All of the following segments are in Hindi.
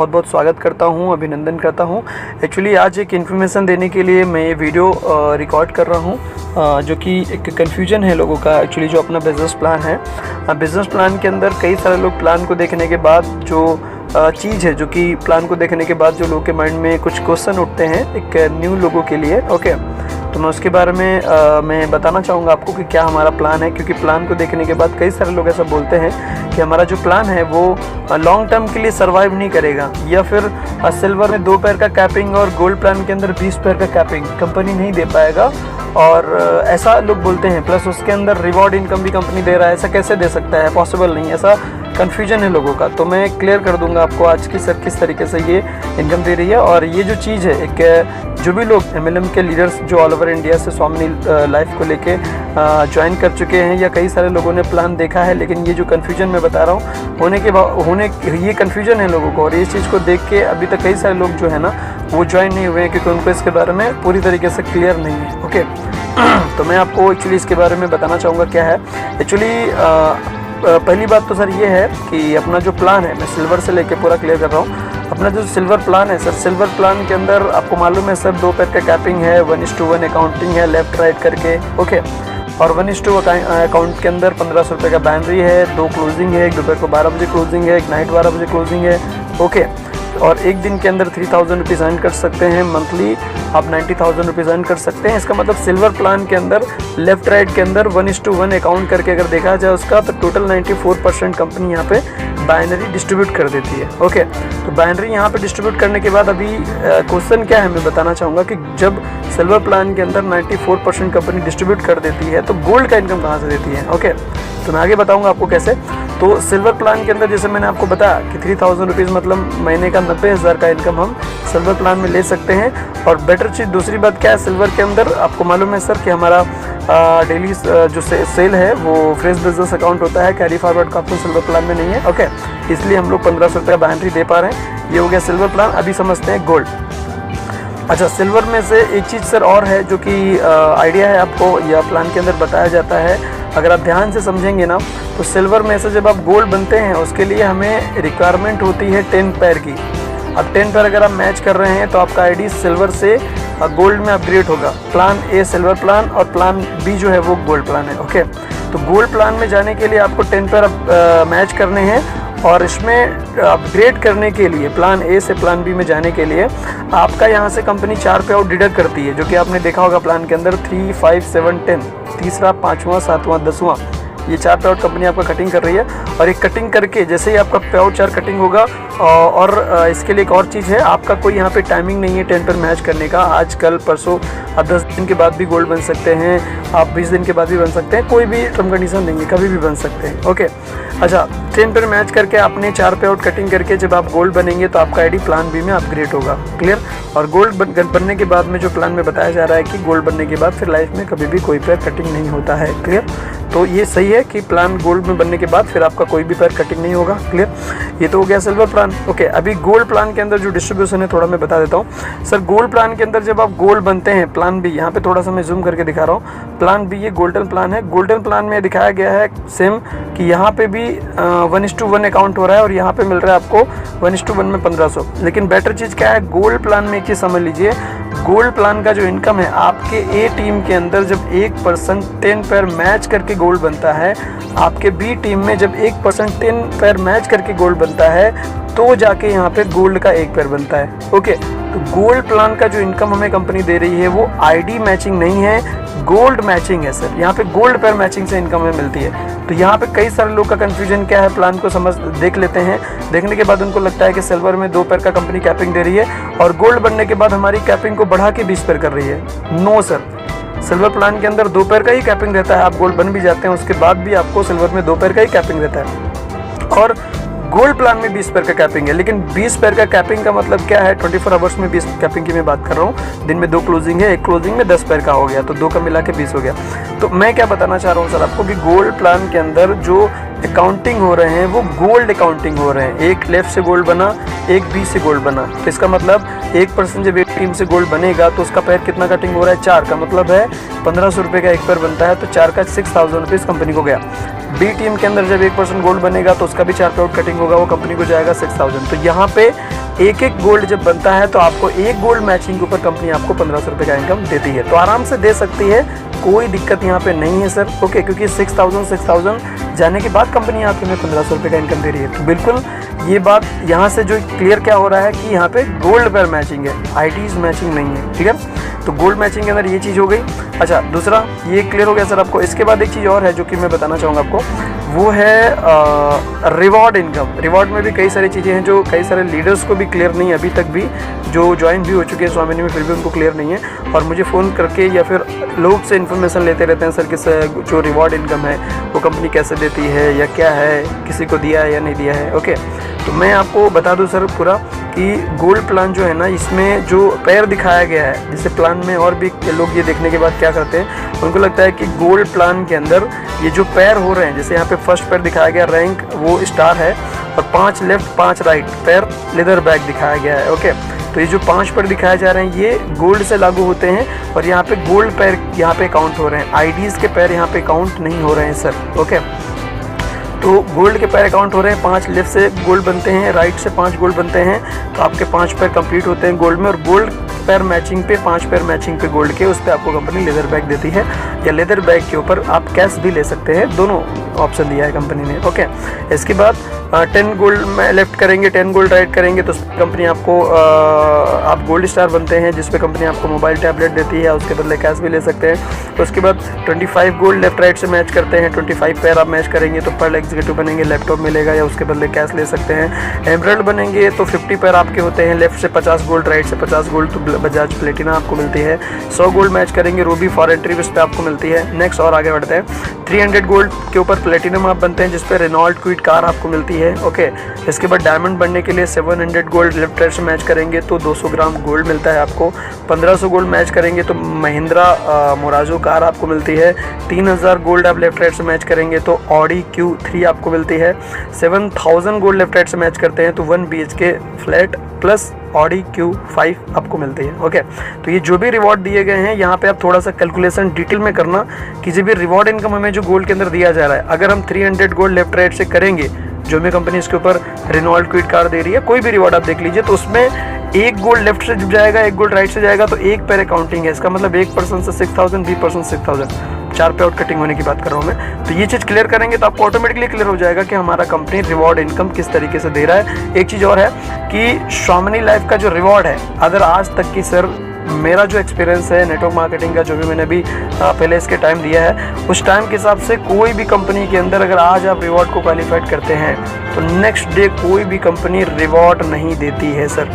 बहुत बहुत स्वागत करता हूं, अभिनंदन करता हूं। एक्चुअली आज एक इन्फॉर्मेशन देने के लिए मैं ये वीडियो रिकॉर्ड कर रहा हूं, जो कि एक कन्फ्यूजन है लोगों का। एक्चुअली जो अपना बिज़नेस प्लान है, बिज़नेस प्लान के अंदर कई सारे लोग प्लान को देखने के बाद जो चीज़ है, जो कि प्लान को देखने के बाद जो लोगों के माइंड में कुछ क्वेश्चन उठते हैं एक न्यू लोगों के लिए। ओके, तो मैं उसके बारे में मैं बताना चाहूँगा आपको कि क्या हमारा प्लान है, क्योंकि प्लान को देखने के बाद कई सारे लोग ऐसा बोलते हैं कि हमारा जो प्लान है वो लॉन्ग टर्म के लिए सर्वाइव नहीं करेगा, या फिर सिल्वर में 2 पैर का कैपिंग और गोल्ड प्लान के अंदर 20 पैर का कैपिंग कंपनी नहीं दे पाएगा, और ऐसा लोग बोलते हैं। प्लस उसके अंदर रिवॉर्ड इनकम भी कंपनी दे रहा है, ऐसा कैसे दे सकता है, पॉसिबल नहीं, ऐसा कन्फ्यूजन है लोगों का। तो मैं क्लियर कर दूंगा आपको आज की सर किस तरीके से ये इनकम दे रही है। और ये जो चीज़ है, एक जो भी लोग MLM के लीडर्स जो ऑल ओवर इंडिया से स्वामी लाइफ को लेके ज्वाइन कर चुके हैं, या कई सारे लोगों ने प्लान देखा है, लेकिन ये जो कन्फ्यूजन मैं बता रहा हूँ ये कन्फ्यूजन है लोगों को, और इस चीज़ को देख के अभी तक कई सारे लोग जो है ना वो ज्वाइन नहीं हुए हैं, क्योंकि उनको इसके बारे में पूरी तरीके से क्लियर नहीं है। ओके, तो मैं आपको एक्चुअली इसके बारे में बताना चाहूँगा क्या है। एक्चुअली पहली बात तो सर ये है कि अपना जो प्लान है, मैं सिल्वर से लेके पूरा क्लियर कर रहा हूँ। अपना जो सिल्वर प्लान है सर, सिल्वर प्लान के अंदर आपको मालूम है सर 2 पैर का कैपिंग है, 1:1 अकाउंटिंग है लेफ्ट राइट करके। ओके, और 1:2 अकाउंट के अंदर 1500 रुपये का बैनरी है, 2 क्लोजिंग है, एक दोपहर को 12 बजे क्लोजिंग है, एक नाइट 12 बजे क्लोजिंग है। ओके, और एक दिन के अंदर 3000 रुपीज़ अर्न कर सकते हैं, मंथली आप 90,000 रुपीज़ अर्न कर सकते हैं। इसका मतलब सिल्वर प्लान के अंदर लेफ्ट राइट के अंदर 1:1 अकाउंट करके अगर देखा जाए उसका, तो टोटल 94% कंपनी यहाँ पे बाइनरी डिस्ट्रीब्यूट कर देती है। ओके, तो बाइनरी यहाँ पे डिस्ट्रीब्यूट करने के बाद अभी क्वेश्चन क्या है, मैं बताना चाहूँगा कि जब सिल्वर प्लान के अंदर 94% कंपनी डिस्ट्रीब्यूट कर देती है, तो गोल्ड का इनकम कहाँ से देती है। ओके, तो मैं आगे बताऊँगा आपको कैसे। तो सिल्वर प्लान के अंदर जैसे मैंने आपको बताया कि 3000 रुपीज़ मतलब महीने का 90,000 का इनकम हम सिल्वर प्लान में ले सकते हैं। और बेटर चीज़ दूसरी बात क्या है, सिल्वर के अंदर आपको मालूम है सर कि हमारा डेली जो सेल है वो फ्रेश बिजनेस अकाउंट होता है, कैरी फॉरवर्ड का ऑप्शन सिल्वर प्लान में नहीं है। ओके, इसलिए हम लोग 1500 रुपये बैनरी दे पा रहे हैं। ये हो गया सिल्वर प्लान। अभी समझते हैं गोल्ड। अच्छा, सिल्वर में से एक चीज़ सर और है जो कि आइडिया है आपको, या प्लान के अंदर बताया जाता है, अगर आप ध्यान से समझेंगे ना, तो सिल्वर में से जब आप गोल्ड बनते हैं उसके लिए हमें रिक्वायरमेंट होती है 10 पैर की। अब 10 पैर अगर आप मैच कर रहे हैं तो आपका आईडी सिल्वर से गोल्ड में अपग्रेड होगा। प्लान ए सिल्वर प्लान और प्लान बी जो है वो गोल्ड प्लान है। ओके, तो गोल्ड प्लान में जाने के लिए आपको 10 पैर मैच करने हैं, और इसमें अपग्रेड करने के लिए प्लान ए से प्लान बी में जाने के लिए आपका यहाँ से कंपनी 4 पे आउट डिडक्ट करती है, जो कि आपने देखा होगा प्लान के अंदर 3, 5, 7, 10, तीसरा, 5वां, 7वां, 10वां, ये 4 पे आउट कंपनी आपका कटिंग कर रही है। और एक कटिंग करके जैसे ही आपका पे आउट 4 कटिंग होगा, और इसके लिए एक और चीज़ है, आपका कोई यहाँ पे टाइमिंग नहीं है 10 पर मैच करने का। आज कल परसों आप 10 दिन के बाद भी गोल्ड बन सकते हैं, आप 20 दिन के बाद भी बन सकते हैं, कोई भी टर्म कंडीशन नहीं है, कभी भी बन सकते हैं। ओके, अच्छा, 10 पर मैच करके आपने 4 पे आउट कटिंग करके जब आप गोल्ड बनेंगे तो आपका आईडी प्लान बी में अपग्रेड होगा। क्लियर। और गोल्ड बनने के बाद में जो प्लान में बताया जा रहा है कि गोल्ड बनने के बाद फिर लाइफ में कभी भी कोई पैर कटिंग नहीं होता है। क्लियर। तो ये सही है कि प्लान गोल्ड में बनने के बाद फिर आपका कोई भी पैर कटिंग नहीं होगा। क्लियर। ये तो हो गया सिल्वर प्लान। ओके, अभी गोल्ड प्लान के अंदर जो डिस्ट्रीब्यूशन है थोड़ा मैं बता देता हूँ सर। गोल्ड प्लान के अंदर जब आप गोल्ड बनते हैं, प्लान बी, यहाँ पे थोड़ा सा मैं जूम करके दिखा रहा हूँ, प्लान बी ये गोल्डन प्लान है। गोल्डन प्लान में दिखाया गया है सेम कि यहाँ पे भी 1:1 अकाउंट हो रहा है, और यहाँ पे मिल रहा है आपको 1:1 में 1500। लेकिन बेटर चीज़ क्या है, गोल्ड प्लान में एक चीज़ समझ लीजिए, गोल्ड प्लान का जो इनकम है, आपके ए टीम के अंदर जब 1% 10 पैर मैच करके गोल्ड बनता है, आपके बी टीम में जब 1% 10 पैर मैच करके गोल्ड बनता है, तो जाके यहाँ पे गोल्ड का 1 पैर बनता है। ओके, तो गोल्ड प्लान का जो इनकम हमें कंपनी दे रही है वो आईडी मैचिंग नहीं है, गोल्ड मैचिंग है सर। यहाँ पे गोल्ड पैर मैचिंग से इनकम हमें मिलती है। तो यहाँ पे कई सारे लोग का कंफ्यूजन क्या है, प्लान को देख लेते हैं, देखने के बाद उनको लगता है कि सिल्वर में 2 पैर का कंपनी कैपिंग दे रही है, और गोल्ड बनने के बाद हमारी कैपिंग को बढ़ा के 20 पैर कर रही है। नो सर, सिल्वर प्लान के अंदर 2 पैर का ही कैपिंग रहता है। आप गोल्ड बन भी जाते हैं उसके बाद भी आपको सिल्वर में 2 पैर का ही कैपिंग रहता है, और गोल्ड प्लान में 20 पैर का कैपिंग है। लेकिन 20 पैर का कैपिंग का मतलब क्या है, 24 आवर्स में 20 कैपिंग की मैं बात कर रहा हूँ। दिन में 2 क्लोजिंग है, एक क्लोजिंग में 10 पैर का हो गया, तो 2 का मिला के 20 हो गया। तो मैं क्या बताना चाह रहा हूँ सर आपको कि गोल्ड प्लान के अंदर जो अकाउंटिंग हो रहे हैं वो गोल्ड अकाउंटिंग हो रहे हैं। एक लेफ्ट से गोल्ड बना, एक बी से गोल्ड बना, तो इसका मतलब 1% जब एक टीम से गोल्ड बनेगा तो उसका पैर कितना कटिंग हो रहा है, 4 का मतलब है 1500 रुपये का 1 पैर बनता है, तो 4 का 6000 रुपीज़ कंपनी को गया। बी टीम के अंदर जब 1% गोल्ड बनेगा तो उसका भी 4 पे आउट कटिंग होगा, वो कंपनी को जाएगा 6000। तो यहाँ पे एक एक गोल्ड जब बनता है तो आपको एक गोल्ड मैचिंग के ऊपर कंपनी आपको 1500 रुपये का इनकम देती है। तो आराम से दे सकती है, कोई दिक्कत यहाँ पे नहीं है सर। ओके, क्योंकि 6000 जाने के बाद कंपनी आपको हमें 1500 रुपये का इनकम दे रही है। तो बिल्कुल ये बात यहाँ से जो क्लियर क्या हो रहा है कि यहाँ पे गोल्ड पर मैचिंग है, आईटीज मैचिंग नहीं है। ठीक है, तो गोल्ड मैचिंग के अंदर ये चीज़ हो गई। अच्छा, दूसरा ये क्लियर हो गया सर आपको। इसके बाद एक चीज़ और है जो कि मैं बताना चाहूँगा आपको, वो है रिवॉर्ड इनकम। रिवॉर्ड में भी कई सारी चीज़ें हैं जो कई सारे लीडर्स को भी क्लियर नहीं है अभी तक भी, जो ज्वाइन भी हो चुके हैं स्वामिनी में, फिर भी उनको क्लियर नहीं है और मुझे फ़ोन करके या फिर लोग से इन्फॉर्मेशन लेते रहते हैं सर कि जो रिवॉर्ड इनकम है वो कंपनी कैसे देती है या क्या है, किसी को दिया है या नहीं दिया है। ओके, तो मैं आपको बता दूं सर पूरा कि गोल्ड प्लान जो है ना, इसमें जो पैर दिखाया गया है, जैसे प्लान में और भी लोग ये देखने के बाद क्या करते हैं, उनको लगता है कि गोल्ड प्लान के अंदर ये जो पैर हो रहे हैं, जैसे यहाँ पे फर्स्ट पैर दिखाया गया रैंक वो स्टार है और 5 लेफ्ट 5 राइट पैर लेदर बैग दिखाया गया है। ओके, तो ये जो 5 पैर दिखाए जा रहे हैं ये गोल्ड से लागू होते हैं और यहाँ पे गोल्ड पैर यहाँ पे काउंट हो रहे हैं, आईडीज़ के पैर यहाँ पे काउंट नहीं हो रहे हैं सर। ओके, तो गोल्ड के पैर काउंट हो रहे हैं, 5 लेफ्ट से गोल्ड बनते हैं, राइट से 5 गोल्ड बनते हैं, तो आपके 5 पैर कंप्लीट होते हैं गोल्ड में। और गोल्ड पैर मैचिंग पे 5 पैर मैचिंग पे गोल्ड के, उस पर आपको कंपनी लेदर बैग देती है, या लेदर बैग के ऊपर आप कैश भी ले सकते हैं, दोनों ऑप्शन दिया है कंपनी ने। ओके, इसके बाद 10 गोल्ड में लेफ्ट करेंगे, 10 गोल्ड राइट करेंगे तो कंपनी आपको आप गोल्ड स्टार बनते हैं, जिसपे कंपनी आपको मोबाइल टैबलेट देती है, उसके बदले कैश भी ले सकते हैं। तो उसके बाद 25 गोल्ड लेफ्ट राइट से मैच करते हैं, 25 पैर आप मैच करेंगे तो पर एग्जीक्यूटिव बनेंगे, लैपटॉप मिलेगा या उसके बदले कैश ले सकते हैं। एमरल्ड बनेंगे तो 50 पैर आपके होते हैं, लेफ्ट से 50 गोल्ड राइट से 50 गोल्ड, तो बजाज प्लेटिना आपको मिलती है। 100 गोल्ड मैच करेंगे रूबी फॉर एंट्री, उस पर आपको मिलती है। नेक्स्ट और आगे बढ़ते हैं, 300 गोल्ड के ऊपर प्लेटिनम आप बनते हैं, जिसपे रेनॉल्ट क्विड कार आपको मिलती है। ओके, इसके बाद डायमंड बनने के लिए 700 गोल्ड लेफ्ट राइट से मैच करेंगे तो 200 ग्राम गोल्ड मिलता है आपको। 1500 गोल्ड मैच करेंगे तो महिंद्रा मोराजो कार आपको मिलती है। 3000 गोल्ड आप लेफ्ट राइट से मैच करेंगे तो ऑडी Q3 आपको मिलती है। 7000 गोल्ड लेफ्ट राइट से मैच करते हैं तो 1 BHK flat plus Audi Q5 आपको मिलती है। ओके, तो ये जो भी रिवॉर्ड दिए गए हैं यहाँ पे आप थोड़ा सा कैलकुलेशन डिटेल में करना कि जब ये रिवॉर्ड इनकम हमें जो गोल्ड के अंदर दिया जा रहा है, अगर हम 300 गोल्ड लेफ्ट राइट से करेंगे, जो भी कंपनी इसके ऊपर रेनॉल्ट क्विड कार दे रही है, कोई भी रिवॉर्ड आप देख लीजिए, तो उसमें 1 गोल्ड लेफ्ट से जब जाएगा, 1 गोल्ड राइट से जाएगा तो 1 पैर अकाउंटिंग है। इसका मतलब 1% से 6000, 2% 6000, 4 पे आउट कटिंग होने की बात कर रहा हूँ मैं। तो ये चीज़ क्लियर करेंगे तो आपको ऑटोमेटिकली क्लियर हो जाएगा कि हमारा कंपनी रिवॉर्ड इनकम किस तरीके से दे रहा है। एक चीज़ और है कि स्वामिनी लाइफ का जो रिवॉर्ड है, अगर आज तक की सर मेरा जो एक्सपीरियंस है नेटवर्क मार्केटिंग का, जो भी मैंने अभी पहले इसके टाइम दिया है, उस टाइम के हिसाब से कोई भी कंपनी के अंदर अगर आज आप रिवॉर्ड को क्वालिफाइड करते हैं तो नेक्स्ट डे कोई भी कंपनी रिवॉर्ड नहीं देती है सर।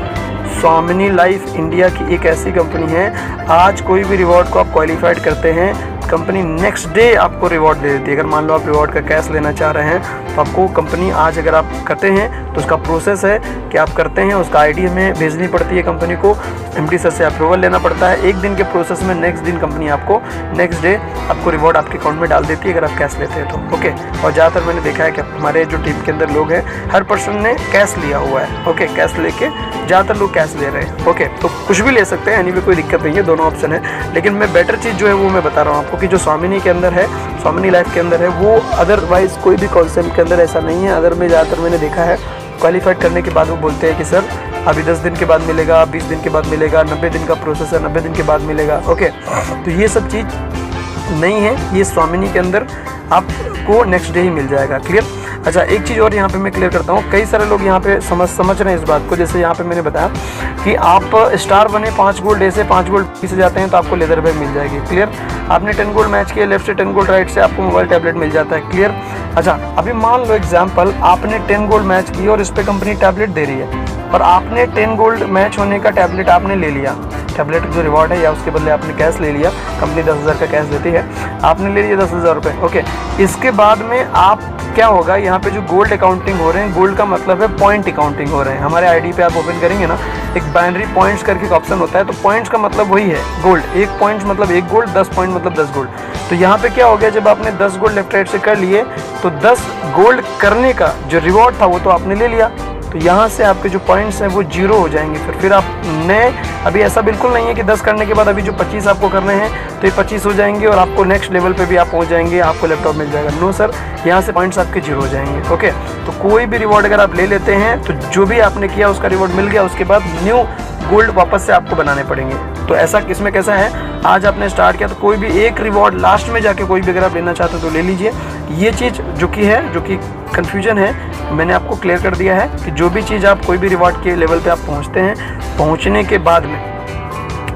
स्वामिनी लाइफ इंडिया की एक ऐसी कंपनी है, आज कोई भी रिवॉर्ड को आप क्वालिफाइड करते हैं, कंपनी नेक्स्ट डे आपको रिवॉर्ड दे देती है। अगर मान लो आप रिवॉर्ड का कैश लेना चाह रहे हैं तो आपको कंपनी आज अगर आप करते हैं तो उसका प्रोसेस है कि आप करते हैं, उसका आईडी हमें भेजनी पड़ती है कंपनी को, एमडी सर से अप्रूवल लेना पड़ता है, 1 दिन के प्रोसेस में नेक्स्ट दिन कंपनी आपको नेक्स्ट डे आपको रिवॉर्ड आपके अकाउंट में डाल देती है अगर आप कैश लेते हैं तो। ओके, और ज़्यादातर मैंने देखा है कि हमारे जो टीम के अंदर लोग हैं, हर पर्सन ने कैश लिया हुआ है। ओके, कैश लेके ज़्यादातर लोग कैश ले रहे हैं। ओके, तो कुछ भी ले सकते हैं, यानी भी कोई दिक्कत नहीं है, दोनों ऑप्शन है। लेकिन मैं बेटर चीज़ जो है वो मैं बता रहा हूँ आपको कि जो स्वामिनी के अंदर है, स्वामिनी लाइफ के अंदर है, वो अदरवाइज कोई भी कॉन्सेप्ट के अंदर ऐसा नहीं है। अगर मैं ज़्यादातर मैंने देखा है क्वालिफाइड करने के बाद वो बोलते हैं कि सर अभी 10 दिन के बाद मिलेगा, 20 दिन के बाद मिलेगा, 90 दिन का प्रोसेस है, 90 दिन के बाद मिलेगा। ओके, तो ये सब चीज़ नहीं है, ये स्वामिनी के अंदर आपको नेक्स्ट डे ही मिल जाएगा। क्लियर? अच्छा, एक चीज़ और यहाँ पे मैं क्लियर करता हूँ, कई सारे लोग यहाँ पे समझ रहे हैं इस बात को। जैसे यहाँ पे मैंने बताया कि आप स्टार बने 5 गोल्ड ए से 5 गोल्ड बी से जाते हैं तो आपको लेदर बैग मिल जाएगी। क्लियर? आपने 10 गोल्ड मैच किया, लेफ्ट से 10 गोल्ड राइट से आपको मोबाइल टैबलेट मिल जाता है। क्लियर? अच्छा, अभी मान लो एग्जाम्पल आपने 10 गोल्ड मैच किया और इस पर कंपनी टैबलेट दे रही है और आपने 10 गोल्ड मैच होने का टैबलेट आपने ले लिया, टैबलेट जो रिवॉर्ड है या उसके बदले आपने कैश ले लिया, कंपनी 10,000 का कैश देती है, आपने ले लिया 10,000 रुपये। ओके, इसके बाद में आप क्या होगा, यहाँ पे जो गोल्ड अकाउंटिंग हो रहे हैं, गोल्ड का मतलब है पॉइंट अकाउंटिंग हो रहे हैं। हमारे आईडी पे आप ओपन करेंगे ना, एक बाइनरी पॉइंट्स करके एक ऑप्शन होता है, तो पॉइंट्स का मतलब वही है गोल्ड। 1 पॉइंट मतलब 1 गोल्ड, 10 पॉइंट मतलब 10 गोल्ड। तो यहाँ पे क्या हो गया, जब आपने 10 गोल्ड लेफ्ट राइट से कर लिए तो 10 गोल्ड करने का जो रिवॉर्ड था वो तो आपने ले लिया, तो यहाँ से आपके जो पॉइंट्स हैं वो 0 हो जाएंगे। फिर आप नए अभी ऐसा बिल्कुल नहीं है कि 10 करने के बाद अभी जो 25 आपको करने हैं तो ये 25 हो जाएंगे और आपको नेक्स्ट लेवल पे भी आप पहुंच जाएंगे, आपको लैपटॉप मिल जाएगा। नो सर, यहाँ से पॉइंट्स आपके जीरो हो जाएंगे। ओके, तो कोई भी रिवॉर्ड अगर आप ले लेते हैं तो जो भी आपने किया उसका रिवॉर्ड मिल गया, उसके बाद न्यू गोल्ड वापस से आपको बनाने पड़ेंगे। तो ऐसा इसमें कैसा है, आज आपने स्टार्ट किया तो कोई भी एक रिवॉर्ड लास्ट में जाके कोई भी अगर आप लेना चाहते हो तो ले लीजिए। ये चीज़ जो कि कन्फ्यूजन है, मैंने आपको क्लियर कर दिया है कि जो भी चीज़ आप कोई भी रिवॉर्ड के लेवल पे आप पहुंचते हैं, पहुंचने के बाद में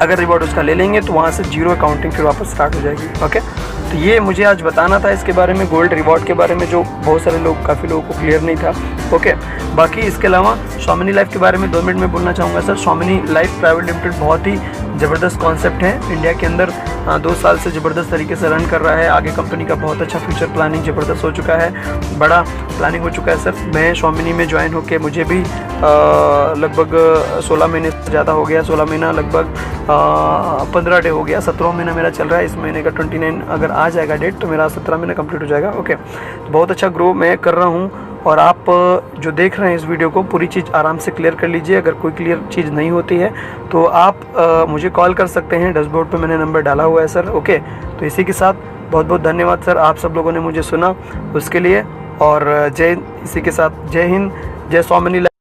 अगर रिवॉर्ड उसका ले लेंगे तो वहाँ से जीरो अकाउंटिंग फिर वापस स्टार्ट हो जाएगी। ओके, तो ये मुझे आज बताना था इसके बारे में, गोल्ड रिवॉर्ड के बारे में, जो बहुत सारे लोग, काफ़ी लोगों को क्लियर नहीं था। ओके, बाकी इसके अलावा स्वामिनी लाइफ के बारे में 2 मिनट में बोलना चाहूँगा सर। स्वामिनी लाइफ प्राइवेट लिमिटेड बहुत ही ज़बरदस्त कॉन्सेप्ट है, इंडिया के अंदर 2 साल से ज़बरदस्त तरीके से रन कर रहा है। आगे कंपनी का बहुत अच्छा फ्यूचर प्लानिंग ज़बरदस्त हो चुका है, बड़ा प्लानिंग हो चुका है सर। मैं स्वामिनी में ज्वाइन होकर मुझे भी लगभग 16 महीने से ज़्यादा हो गया, 16 महीना लगभग 15 डे हो गया, 17वां महीना मेरा चल रहा है। इस महीने का 29 अगर आ जाएगा डेट तो मेरा 17 महीना कंप्लीट हो जाएगा। ओके, तो बहुत अच्छा ग्रो मैं कर रहा हूँ और आप जो देख रहे हैं इस वीडियो को पूरी चीज़ आराम से क्लियर कर लीजिए। अगर कोई क्लियर चीज़ नहीं होती है तो आप मुझे कॉल कर सकते हैं, डैशबोर्ड पे मैंने नंबर डाला हुआ है सर। ओके, तो इसी के साथ बहुत बहुत धन्यवाद सर, आप सब लोगों ने मुझे सुना उसके लिए। और इसी के साथ जय हिंद, जय स्वामिनी।